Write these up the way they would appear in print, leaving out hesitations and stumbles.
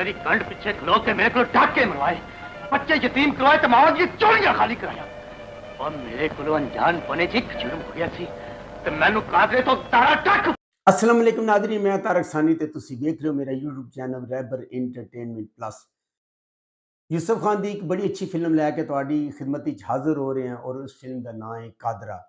मेरी कंड पिछे खलो के मेरे को डाके मरवाए, बच्चे यतीम करवाए तो मां की चोरियां खाली कराया और मेरे को अनजान बने जी जुर्म हो गया सी ते मैनू कादरे तो तारा टक। अस्सलाम वालेकुम नाज़रीन, मैं तारक सानी ते तुसी देख रहे हो मेरा यूट्यूब चैनल रैबर एंटरटेनमेंट प्लस। यूसुफ खान की एक बड़ी अच्छी फिल्म लैके तुहाडी खिदमत विच हाज़र हो रहे हैं और उस फिल्म का नाम है कादरा।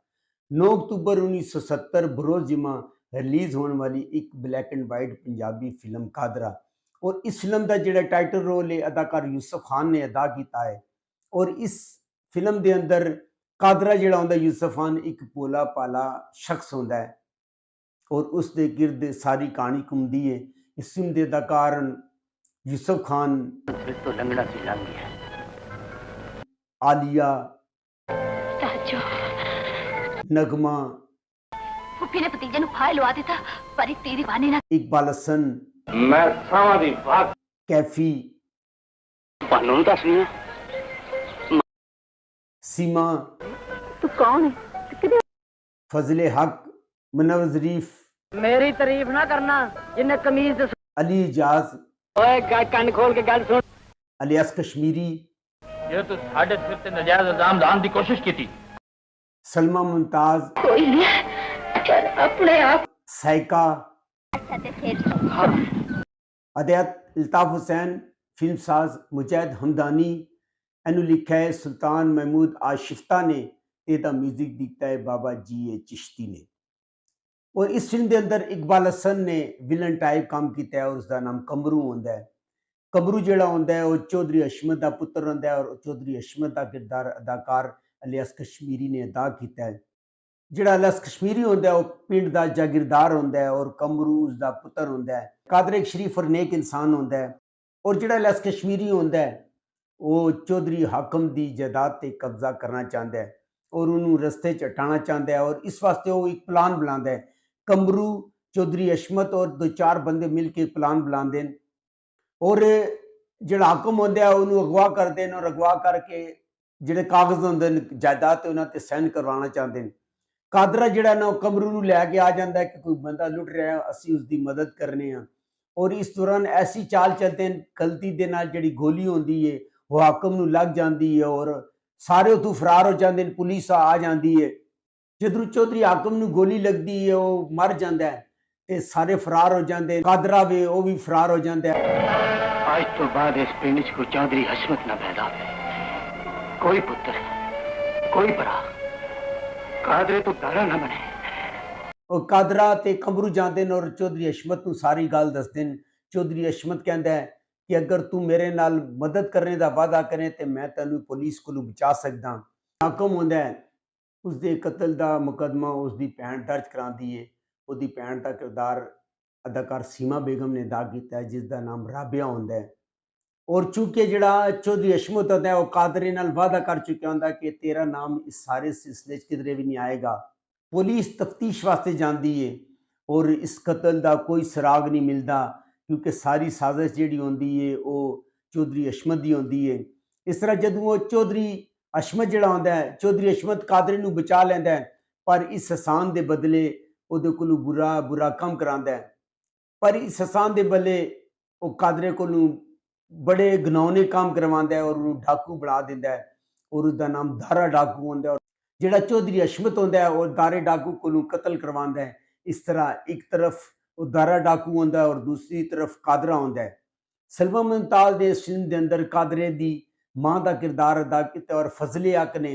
9 अक्तूबर 1970 बरोज़ जुमा रिलीज़ होने वाली एक black and white Punjabi film Kadra. और इस फिल्म का जिहड़ा टाइटल रोल है अदाकार यूसुफ खान ने अदा किया है। और इस फिल्म के अंदर कादरा जिहड़ा हुंदा यूसुफ खान एक भोला भाला शख्स हुंदा है और उसके गिरद सारी कहानी घूमती है। इस फिल्म के अदाकार यूसुफ खान, तो लंगड़ा सी लंग गया आलिया, साजो नगमा, फुफी ने भतीजे नु फाइल लवा दिता पर एक तेरी बहाने ना इकबाल हसन, मैं सावा दी बात कैफी, पानू दसनी है। सीमा, तू कौन है? फजले हक, मुनव्वर ज़रीफ, मेरी तारीफ ना करना जिन्हें कमीज दे अली इजाज, ओए कान खोल के गल सुन। अलियास कश्मीरी, ये तो साढ़े सिर ते नजायज इल्जाम लाने की कोशिश की थी। सलमा मुमताज, कोई नहीं पर अपने आप साइका, सते फिर अदयत अल्ताफ हुसैन, फिल्म साज मुजाहिद हमदानी, एनु लिखा है सुल्तान महमूद आशिफ्ता ने, एदा म्यूजिक दिता है बाबा जी ए चिश्ती ने। और इस फिल्म के अंदर इकबाल हसन ने विलन टाइप काम किया है और उसका नाम कमरू होंदा है। कमरू जिहड़ा होंदा है वो चौधरी हशमत का पुत्र होंदा है और चौधरी हशमत का किरदार अदाकार अलियास कश्मीरी ने अदा किया है। जिहड़ा अलियास कश्मीरी होंदा है वो पिंड का जागीरदार होंदा है और कमरू उसका पुत्र होंदा है। कादर एक शरीफ और नेक इंसान होंदा है और जिहड़ा अलियास कश्मीरी होंदा है वो चौधरी हाकम की जायदाद ते कब्जा करना चाहता है और उन्होंने रस्ते च हटाना चाहता है और इस वास्ते वो एक प्लान बनाता है। कमरू, चौधरी हशमत और 2-4 बंदे मिल के प्लान बनाते हैं और जिहड़ा हाकम होंदा है उन्होंने अगवा करते हैं और अगवा करके जिहड़े कागज होंदे ने जायदाद ते उन्हां ते साइन करवाना चाहते हैं। कादरा जिहड़ा ना कमरू नूं लैके आ जाता है कि कोई बंदा लुट रहा है, असीं उसकी मदद करने हैं और इस दौरान ऐसी चाल चलते हैं गलती दे नाल जिहड़ी गोली होंदी है वो हाकम नूं लग जाती है और सारे उतों फरार हो जाते हैं, पुलिस आ जाती है। जदों चौधरी हाकम नूं गोली लगती है वो मर जाता है ते सारे फरार हो जाते हैं। कादरा वे वो भी फरार हो जाता है। आज तो बाद इस पिंड च कोई चौधरी हशमत ना पैदा हो, कोई पुत्र कोई भरा कादरे तो दारा ना बने। और कादरा ते कमरू जाते हैं और चौधरी हशमत नूं सारी गल दसदे हैं। चौधरी हशमत कहता है कि अगर तू मेरे नाल मदद करने का वादा करे तो मैं तेनू पुलिस को बचा सकदा। हाकम होंदा है उसके कतल का मुकदमा उसकी भैन दर्ज कराती है। उसकी भैन का किरदार अदाकार सीमा बेगम ने अदा किया है जिसका नाम राबिया होंदा है। और चूंकि जिहड़ा चौधरी हशमत होंदा है वो कादरे नाल वादा कर चुका होंदा कि तेरा नाम इस सारे सिलसिले किधरे भी नहीं आएगा। पुलिस तफ्तीश वास्ते जाती है और इस कतल का कोई सुराग नहीं मिलता क्योंकि सारी साजिश जिहड़ी होंदी है वो चौधरी हशमत की होंदी है। इस तरह जदों वो चौधरी हशमत जिहड़ा होंदा है, चौधरी हशमत कादरे नूं बचा लैंदा है पर इस हसान के बदले उहदे कोलों बुरा बुरा काम करांदा है। पर इस हसान के बदले वो कादरे कोलों बड़े घिनौने काम करवांदा है और उन्होंने डाकू बना दिंदा है और उसका नाम दारा डाकू होंदा है। जिहड़ा चौधरी हशमत होंदा है वो दारे डाकू कोलों कतल करवांदा है। इस तरह एक तरफ वो दारा डाकू होंदा है और दूसरी तरफ कादरा होंदा है। सलमा मुमताज ने इस फिल्म के अंदर कादरे की मां का किरदार अदा किया और फजले हक ने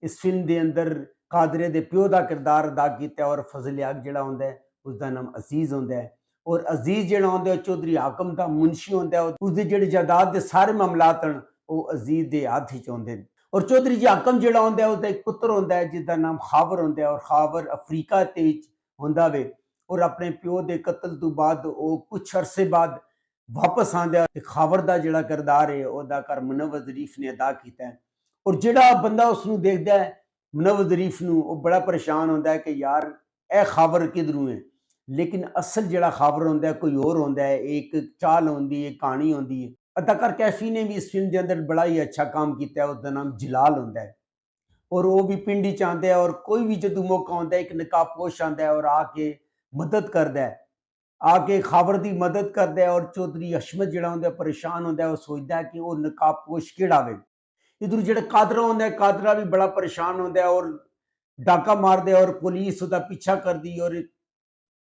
इस फिल्म के अंदर कादरे के प्यो का किरदार अदा किया और फजले हक जिहड़ा होंदा है उसका नाम अजीज होंदा है और अजीज जिहड़ा होंदा है चौधरी हाकम का मुंशी होंदा है। उसके जिहड़े जायदाद के सारे मामलात हैं वो अजीज के हाथ च होंदे हैं और चौधरी जी हाकम जिहड़ा होंदा है उसका एक पुत्र होंदा है जिसका नाम खावर होंदा है और खावर अफ्रीका ते विच होंदा वे और अपने प्यो के कतल तो बाद वो कुछ अरसे बाद वापस आंदा है। खावर का जिहड़ा किरदार है वो अदाकार मुनव्वर ज़रीफ ने अदा किया है और जिहड़ा बंदा उसनूं देखदा है मुनव्वर ज़रीफ नूं वो बड़ा परेशान होंदा है कि यार ए खावर किधरों है, लेकिन असल जिहड़ा खावर होंदा है कोई और होंदा है। एक चाल होंदी है, कहानी होंदी है। अदाकार कैफी ने भी इस फिल्म के अंदर बड़ा ही अच्छा काम किया है। उसका नाम जलाल होंदा है और वो भी पिंड च आंदा है और कोई भी जदों मौका होंदा है एक नकाबपोश आंदा है और आके मदद करदा है आके खावर की मदद करता है। और चौधरी हशमत जिहड़ा हुंदा परेशान होंदा है, वो सोचता है कि वो नकाबपोश किहड़ा वे। इधर जिहड़ा कादरा होंदा है, कादरा भी बड़ा परेशान होंदा है और डाका मारदा है और पुलिस उसदा पीछा करदी।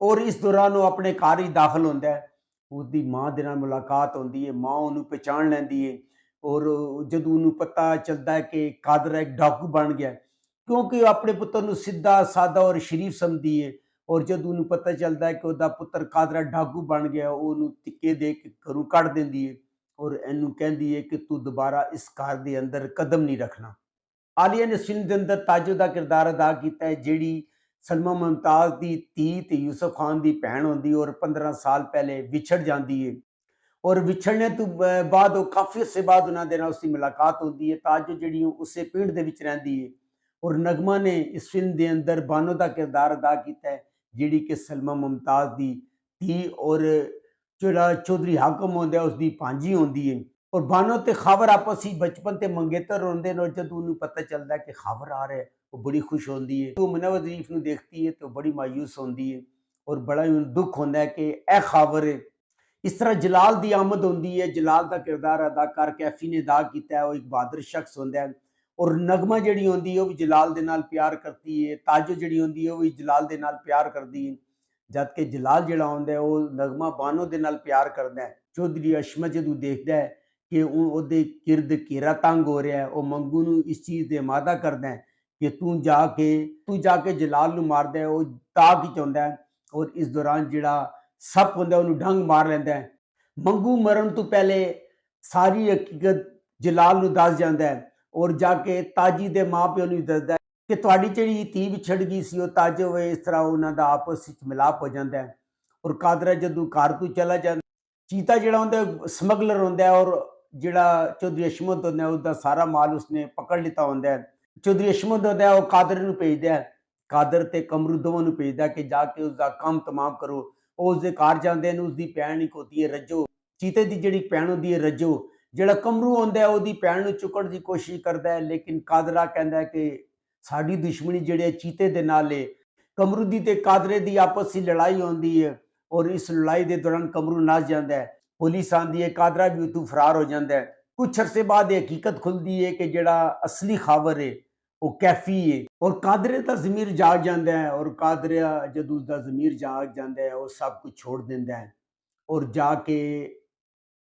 और इस दौरान वो अपने घर ही दाखिल होंदा है। उसदी माँ दे नाल मुलाकात होंदी है, माँ उहनूं पहचान लैंदी है। और जदों उहनूं पता चलदा है कि कादरा एक डाकू बन गया है, क्योंकि वो अपने पुत्तर नूं सीधा सादा और शरीफ समझदी है। और जदों उहनूं पता चलदा है कि उसदा पुत्तर कादरा डाकू बन गया, ਉਹ ਉਹਨੂੰ ਧੱਕੇ ਦੇ ਕੇ ਘਰੋਂ ਕੱਢ ਦਿੰਦੀ ਹੈ और ਇਹਨੂੰ ਕਹਿੰਦੀ ਹੈ ਕਿ ਤੂੰ ਦੁਬਾਰਾ ਇਸ ਘਰ ਦੇ ਅੰਦਰ ਕਦਮ ਨਹੀਂ ਰੱਖਣਾ। ਆਲੀਆ ਨੇ ਇਸ ਫਿਲਮ ਦੇ ਅੰਦਰ ਤਾਜੋ ਦਾ ਕਿਰਦਾਰ ਅਦਾ ਕੀਤਾ ਹੈ, ਜਿਹੜੀ ਸਲਮਾ ਮੁਮਤਾਜ਼ ਦੀ ਧੀ ਤੇ ਯੂਸਫ ਖਾਨ ਦੀ ਭੈਣ ਹੁੰਦੀ ਔਰ 15 ਸਾਲ ਪਹਿਲੇ ਵਿਛੜ ਜਾਂਦੀ ਹੈ। ਔਰ ਵਿਛੜਨੇ ਤੋਂ ਬਾਅਦ ਉਹ ਕਾਫੀ ਅਰਸੇ ਬਾਅਦ ਉਹਨਾਂ ਦੇ ਨਾਲ ਉਸਦੀ ਮੁਲਾਕਾਤ ਹੁੰਦੀ ਹੈ। ਤਾਜੋ ਜਿਹੜੀ ਉਹ ਉਸੇ ਪਿੰਡ ਦੇ ਵਿੱਚ ਰਹਿੰਦੀ ਹੈ। ਔਰ ਨਗਮਾ ਨੇ ਇਸ ਫਿਲਮ ਦੇ ਅੰਦਰ ਬਾਨੋ ਦਾ ਕਿਰਦਾਰ ਅਦਾ ਕੀਤਾ ਹੈ, ਜਿਹੜੀ ਕਿ ਸਲਮਾ ਮੁਮਤਾਜ਼ ਦੀ ਧੀ ਔਰ ਜਿਹੜਾ ਚੌਧਰੀ ਹਾਕਮ ਹੁੰਦਾ ਉਸਦੀ ਭਾਂਜੀ ਹੁੰਦੀ ਹੈ। ਔਰ ਬਾਨੋ ਤੇ ਖਾਵਰ ਆਪਸ ਵਿੱਚ ਬਚਪਨ ਤੇ ਮੰਗੇਤਰ ਹੁੰਦੇ ਨੇ। ਔਰ ਜਦੋਂ ਉਹਨੂੰ ਪਤਾ ਚੱਲਦਾ ਕਿ ਖਾਵਰ ਆ ਰਿਹਾ ਹੈ, ਉਹ ਬੜੀ ਖੁਸ਼ ਹੁੰਦੀ ਹੈ। ਉਹ ਮੁਨੱਵਰ ਜ਼ਰੀਫ ਨੂੰ ਦੇਖਦੀ ਹੈ ਤਾਂ ਉਹ ਬੜੀ ਮਾਯੂਸ ਹੁੰਦੀ ਹੈ ਔਰ ਬੜਾ ਹੀ ਉਹਨੂੰ ਦੁੱਖ ਹੁੰਦਾ ਹੈ ਕਿ ਇਹ ਖਾਵਰ ਹੈ। ਇਸ ਤਰ੍ਹਾਂ ਜਲਾਲ ਦੀ ਆਮਦ ਹੁੰਦੀ ਹੈ। ਜਲਾਲ ਦਾ ਕਿਰਦਾਰ ਅਦਾ ਕਰ ਕੈਫੀ ਨੇ ਅਦਾ ਕੀਤਾ ਹੈ। ਉਹ ਇੱਕ ਬਹਾਦਰ ਸ਼ਖਸ ਹੁੰਦਾ ਹੈ। ਔਰ ਨਗਮਾ ਜਿਹੜੀ ਹੁੰਦੀ ਹੈ ਉਹ ਵੀ ਜਲਾਲ ਦੇ ਨਾਲ ਪਿਆਰ ਕਰਦੀ ਹੈ। ਤਾਜੋ ਜਿਹੜੀ ਹੁੰਦੀ ਹੈ ਉਹ ਵੀ ਜਲਾਲ ਦੇ ਨਾਲ ਪਿਆਰ ਕਰਦੀ ਹੈ। ਜਦ ਕਿ ਜਲਾਲ ਜਿਹੜਾ ਹੁੰਦਾ ਹੈ ਉਹ ਨਗਮਾ ਬਾਨੋ ਦੇ ਨਾਲ ਪਿਆਰ ਕਰਦਾ ਹੈ। ਚੌਧਰੀ ਹਸ਼ਮਤ ਜਦੋਂ ਦੇਖਦਾ ਹੈ ਕਿ ਉਹਦੇ ਕਿਰਦ ਘੇਰਾ ਤੰਗ ਹੋ ਰਿਹਾ ਹੈ, ਉਹ ਮੰਗੂ ਨੂੰ ਇਸ ਚੀਜ਼ ਦੇ ਮਾਦਾ ਕਰਦਾ ਹੈ ਕਿ ਤੂੰ ਜਾ ਕੇ ਜਲਾਲ ਨੂੰ ਮਾਰਦਾ ਹੈ। ਉਹ ਤਾਕ ਹੀ ਚਾਹੁੰਦਾ ਹੈ ਔਰ ਇਸ ਦੌਰਾਨ ਜਿਹੜਾ ਸੱਪ ਹੁੰਦਾ ਉਹਨੂੰ ਡੰਗ ਮਾਰ ਲੈਂਦਾ ਹੈ। ਮੰਗੂ ਮਰਨ ਤੋਂ ਪਹਿਲੇ ਸਾਰੀ ਹਕੀਕਤ ਜਲਾਲ ਨੂੰ ਦੱਸ ਜਾਂਦਾ ਹੈ ਔਰ ਜਾ ਕੇ ਤਾਜੀ ਦੇ ਮਾਂ ਪਿਓ ਨੂੰ ਦੱਸਦਾ ਹੈ ਕਿ ਤੁਹਾਡੀ ਜਿਹੜੀ ਧੀ ਵਿਛੜ ਗਈ ਸੀ ਉਹ ਤਾਜੋ ਵੇ। ਇਸ ਤਰ੍ਹਾਂ ਉਹਨਾਂ ਦਾ ਆਪਸ ਵਿੱਚ ਮਿਲਾਪ ਹੋ ਜਾਂਦਾ ਹੈ। ਔਰ ਕਾਦਰਾ ਜਦੋਂ ਘਰ ਤੋਂ ਚਲਾ ਜਾਂਦਾ, ਚੀਤਾ ਜਿਹੜਾ ਹੁੰਦਾ ਸਮਗਲਰ ਹੁੰਦਾ ਹੈ ਔਰ ਜਿਹੜਾ ਚੌਧਰੀ ਹਸ਼ਮਤ ਹੁੰਦਾ ਉਹਦਾ ਸਾਰਾ ਮਾਲ ਉਸਨੇ ਪਕੜ ਲਿੱਤਾ ਹੁੰਦਾ ਹੈ। ਚੌਧਰੀ ਹਸ਼ਮਤ ਹੁੰਦਾ ਉਹ ਕਾਦਰ ਨੂੰ ਭੇਜਦਾ ਹੈ, ਕਾਦਰ ਤੇ ਕਮਰੂ ਦੋਵਾਂ ਨੂੰ ਭੇਜਦਾ ਕਿ ਜਾ ਕੇ ਉਸਦਾ ਕੰਮ ਤਮਾਮ ਕਰੋ। ਉਹ ਉਸਦੇ ਘਰ ਜਾਂਦੇ ਨੇ। ਉਸਦੀ ਭੈਣ ਇੱਕ ਹੁੰਦੀ ਹੈ ਰੱਜੋ, ਚੀਤੇ ਦੀ ਜਿਹੜੀ ਭੈਣ ਹੁੰਦੀ ਹੈ ਰੱਜੋ। ਜਿਹੜਾ ਕਮਰੂ ਹੁੰਦਾ ਉਹਦੀ ਭੈਣ ਨੂੰ ਚੁੱਕਣ ਦੀ ਕੋਸ਼ਿਸ਼ ਕਰਦਾ ਹੈ, ਲੇਕਿਨ ਕਾਦਰਾ ਕਹਿੰਦਾ ਕਿ ਸਾਡੀ ਦੁਸ਼ਮਣੀ ਜਿਹੜੇ ਚੀਤੇ ਦੇ ਨਾਲ ਹੈ। ਕਮਰੂ ਦੀ ਤੇ ਕਾਦਰੇ ਦੀ ਆਪਸ ਵਿੱਚ ਲੜਾਈ ਹੁੰਦੀ ਹੈ ਔਰ ਇਸ ਲੜਾਈ ਦੇ ਦੌਰਾਨ ਕਮਰੂ ਨੱਸ ਜਾਂਦਾ ਹੈ। ਪੁਲਿਸ ਆਉਂਦੀ ਹੈ, ਕਾਦਰਾ ਵੀ ਉੱਥੋਂ ਫਰਾਰ ਹੋ ਜਾਂਦਾ ਹੈ। ਕੁਛ ਅਰਸੇ ਬਾਅਦ ਇਹ ਹਕੀਕਤ ਖੁੱਲਦੀ ਹੈ ਕਿ ਜਿਹੜਾ ਅਸਲੀ ਖਾਵਰ ਹੈ ਉਹ ਕੈਫੀ ਹੈ। ਔਰ ਕਾਦਰੇ ਦਾ ਜ਼ਮੀਰ ਜਾਗ ਜਾਂਦਾ ਹੈ। ਔਰ ਕਾਦਰਾ ਜਦੋਂ ਉਸਦਾ ਜ਼ਮੀਰ ਜਾਗ ਜਾਂਦਾ ਹੈ ਉਹ ਸਭ ਕੁਝ ਛੋੜ ਦਿੰਦਾ ਹੈ ਔਰ ਜਾ ਕੇ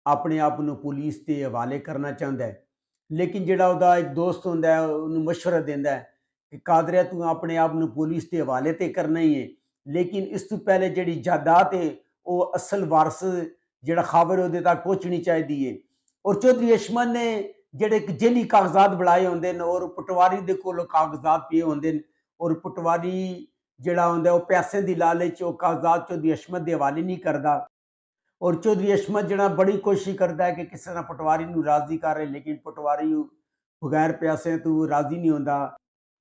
ਆਪਣੇ ਆਪ ਨੂੰ ਪੁਲਿਸ ਦੇ ਹਵਾਲੇ ਕਰਨਾ ਚਾਹੁੰਦਾ ਹੈ। ਲੇਕਿਨ ਜਿਹੜਾ ਉਹਦਾ ਇੱਕ ਦੋਸਤ ਹੁੰਦਾ ਹੈ ਉਹਨੂੰ ਮਸ਼ਵਰਾ ਦਿੰਦਾ ਹੈ ਕਿ ਕਾਦਰਿਆ ਤੂੰ ਆਪਣੇ ਆਪ ਨੂੰ ਪੁਲਿਸ ਦੇ ਹਵਾਲੇ ਤੇ ਕਰਨਾ ਹੀ ਹੈ, ਲੇਕਿਨ ਇਸ ਤੋਂ ਪਹਿਲੇ ਜਿਹੜੀ ਜਾਇਦਾਦ ਹੈ ਉਹ ਅਸਲ ਵਾਰਸ ਜਿਹੜਾ ਖਾਵਰ ਉਹਦੇ ਤੱਕ ਪਹੁੰਚਣੀ ਚਾਹੀਦੀ ਹੈ। ਔਰ ਚੌਧਰੀ ਹਸ਼ਮਤ ਨੇ ਜਿਹੜੇ ਜੇਲੀ ਕਾਗਜ਼ਾਤ ਬਣਾਏ ਹੁੰਦੇ ਨੇ ਔਰ ਪਟਵਾਰੀ ਦੇ ਕੋਲ ਕਾਗਜ਼ਾਤ ਪਏ ਹੁੰਦੇ ਨੇ ਔਰ ਪਟਵਾਰੀ ਜਿਹੜਾ ਹੁੰਦਾ ਉਹ ਪੈਸੇ ਦੀ ਲਾਲਚ ਉਹ ਕਾਗਜ਼ਾਤ ਚੌਧਰੀ ਹਸ਼ਮਤ ਦੇ ਹਵਾਲੇ ਨਹੀਂ ਕਰਦਾ। ਔਰ ਚੌਧਰੀ ਹਸ਼ਮਤ ਜਿਹੜਾ ਬੜੀ ਕੋਸ਼ਿਸ਼ ਕਰਦਾ ਹੈ ਕਿ ਕਿਸੇ ਤਰ੍ਹਾਂ ਪਟਵਾਰੀ ਨੂੰ ਰਾਜ਼ੀ ਕਰੇ, ਲੇਕਿਨ ਪਟਵਾਰੀ ਬਗੈਰ ਪੈਸੇ ਤੋਂ ਰਾਜ਼ੀ ਨਹੀਂ ਹੁੰਦਾ।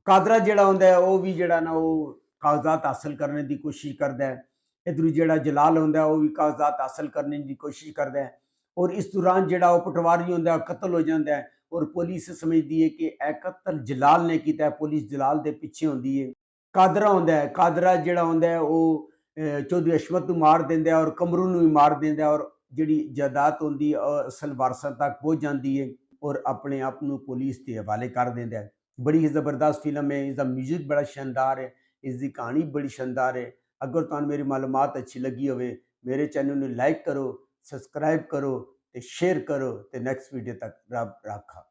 ਕਾਦਰਾ ਜਿਹੜਾ ਹੁੰਦਾ ਉਹ ਵੀ ਜਿਹੜਾ ਨਾ ਉਹ ਕਾਗਜ਼ਾਤ ਹਾਸਲ ਕਰਨ ਦੀ ਕੋਸ਼ਿਸ਼ ਕਰਦਾ ਹੈ। ਇੱਧਰੋਂ ਜਿਹੜਾ ਜਲਾਲ ਹੁੰਦਾ ਉਹ ਵੀ ਕਾਗਜ਼ਾਤ ਹਾਸਲ ਕਰਨ ਦੀ ਕੋਸ਼ਿਸ਼ ਕਰਦਾ ਹੈ। ਔਰ ਇਸ ਦੌਰਾਨ ਜਿਹੜਾ ਉਹ ਪਟਵਾਰੀ ਹੁੰਦਾ ਉਹ ਕਤਲ ਹੋ ਜਾਂਦਾ ਹੈ ਔਰ ਪੁਲਿਸ ਸਮਝਦੀ ਹੈ ਕਿ ਇਹ ਕਤਲ ਜਲਾਲ ਨੇ ਕੀਤਾ ਹੈ। ਪੁਲਿਸ ਜਲਾਲ ਦੇ ਪਿੱਛੇ ਹੁੰਦੀ ਹੈ। ਕਾਦਰਾ ਹੁੰਦਾ ਹੈ, ਕਾਦਰਾ ਜਿਹੜਾ ਹੁੰਦਾ ਉਹ ਚੌਧਰੀ ਹਸ਼ਮਤ ਨੂੰ ਮਾਰ ਦਿੰਦਾ ਔਰ ਕਮਰੂ ਨੂੰ ਵੀ ਮਾਰ ਦਿੰਦਾ ਔਰ ਜਿਹੜੀ ਜਾਇਦਾਦ ਹੁੰਦੀ ਅਸਲ ਵਾਰਸਾਂ ਤੱਕ ਪਹੁੰਚ ਜਾਂਦੀ ਹੈ ਔਰ ਆਪਣੇ ਆਪ ਨੂੰ ਪੁਲਿਸ ਦੇ ਹਵਾਲੇ ਕਰ ਦਿੰਦਾ ਹੈ। बड़ी ही ज़बरदस्त फिल्म है। इसका म्यूजिक बड़ा शानदार है, इसकी कहानी बड़ी शानदार है। अगर तुहानू मेरी मालूमात अच्छी लगी हो मेरे चैनल में लाइक करो, सब्सक्राइब करो, शेयर करो। तो नैक्सट वीडियो तक रब राखा।